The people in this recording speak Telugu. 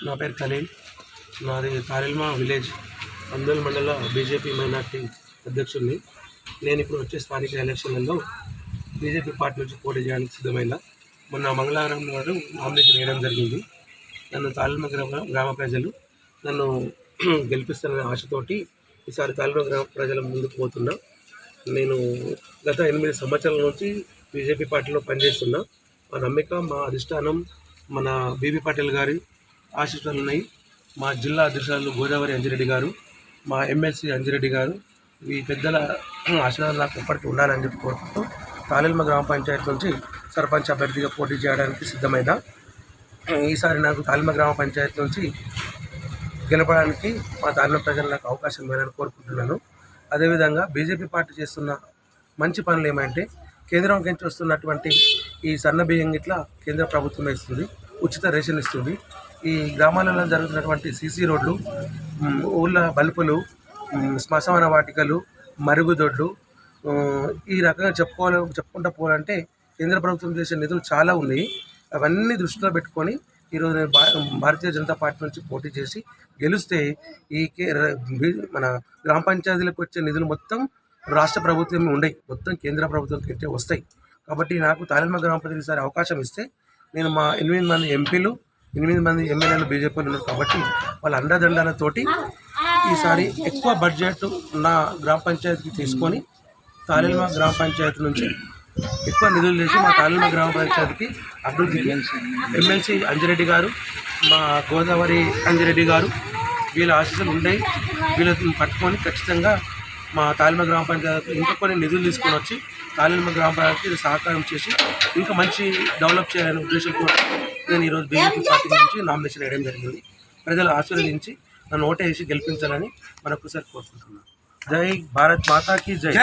నా పేరు ఖలీల్. నాది తారెల్మా విలేజ్ అందల్ మండల బీజేపీ మైనార్టీ అధ్యక్షుడిని. నేను ఇప్పుడు వచ్చే స్థానిక ఎలక్షన్లలో బీజేపీ పార్టీ నుంచి పోటీ చేయడానికి సిద్ధమైన మొన్న మంగళవారం నాడు నామినేషన్ వేయడం జరిగింది. నన్ను తారెల్మా గ్రామ ప్రజలు నన్ను గెలిపిస్తారనే ఆశతోటి ఈసారి తారెల్మా గ్రామ ప్రజల ముందుకు పోతున్నా. నేను గత 8 సంవత్సరాల నుంచి బీజేపీ పార్టీలో పనిచేస్తున్నా. మా నమ్మిక, మా అధిష్టానం మన బీబీ పాటిల్ గారి ఆశీస్సులు ఉన్నాయి. మా జిల్లా అధ్యక్షులు గోదావరి అంజిరెడ్డి గారు, మా ఎమ్మెల్సీ అంజిరెడ్డి గారు, ఈ పెద్దల ఆశీర్వాదాలు నాకు ఎప్పటికీ ఉండాలని చెప్పి కోరుకుంటూ తారెల్మా గ్రామ పంచాయతీ నుంచి సర్పంచ్ అభ్యర్థిగా పోటీ చేయడానికి సిద్ధమైనా. ఈసారి నాకు తారెల్మా గ్రామ పంచాయతీ నుంచి గెలపడానికి మా తారెల్మా ప్రజలు నాకు అవకాశం ఇవ్వాలని కోరుకుంటున్నాను. అదేవిధంగా బీజేపీ పార్టీ చేస్తున్న మంచి పనులు ఏమంటే, కేంద్రం నుంచి వస్తున్నటువంటి ఈ సన్న బియ్యం ఇట్లా కేంద్ర ప్రభుత్వం ఇస్తుంది, ఉచిత రేషన్ ఇస్తుంది. ఈ గ్రామాలలో జరుగుతున్నటువంటి సీసీ రోడ్లు, ఊళ్ళ బల్బులు, శ్మశాన వాటికలు, మరుగుదొడ్లు, ఈ రకంగా చెప్పుకుంటూ పోవాలంటే కేంద్ర ప్రభుత్వం చేసే నిధులు చాలా ఉన్నాయి. అవన్నీ దృష్టిలో పెట్టుకొని ఈరోజు నేను భారతీయ జనతా పార్టీ నుంచి పోటీ చేసి గెలిస్తే ఈ మన గ్రామ పంచాయతీలకు వచ్చే నిధులు మొత్తం రాష్ట్ర ప్రభుత్వం ఉండవు, మొత్తం కేంద్ర ప్రభుత్వం కంటే వస్తాయి. కాబట్టి నాకు తారెల్మా గ్రామ ప్రజలు ఈసారి అవకాశం ఇస్తే నేను మా 8 మంది ఎంపీలు, 8 మంది ఎమ్మెల్యేలు బీజేపీలు ఉన్నారు కాబట్టి వాళ్ళ అండదండలతోటి ఈసారి ఎక్కువ బడ్జెట్ నా గ్రామ పంచాయతీకి తీసుకొని తారెల్మా గ్రామ పంచాయతీ నుంచి ఎక్కువ నిధులు చేసి మా తారెల్మా గ్రామ పంచాయతీకి అభివృద్ధికి ఎమ్మెల్సీ అంజిరెడ్డి గారు, మా గోదావరి అంజిరెడ్డి గారు వీళ్ళ ఆశీస్సులు ఉన్నాయి. వీళ్ళని పట్టుకొని ఖచ్చితంగా మా తారెల్మా గ్రామ పంచాయతీ ఇంకా కొన్ని నిధులు తీసుకొని వచ్చి తారెల్మా గ్రామ పంచాయతీ సహకారం చేసి ఇంకా మంచి డెవలప్ చేయాలనే ఉద్దేశంతో నేను ఈరోజు బీజేపీ పార్టీ నుంచి నామినేషన్ వేయడం జరిగింది. ప్రజలు ఆశీర్వదించి నన్ను ఓటేసి గెలిపించాలని మరొకసారి కోరుకుంటున్నాను. జై భారత్ మాతాకి జై.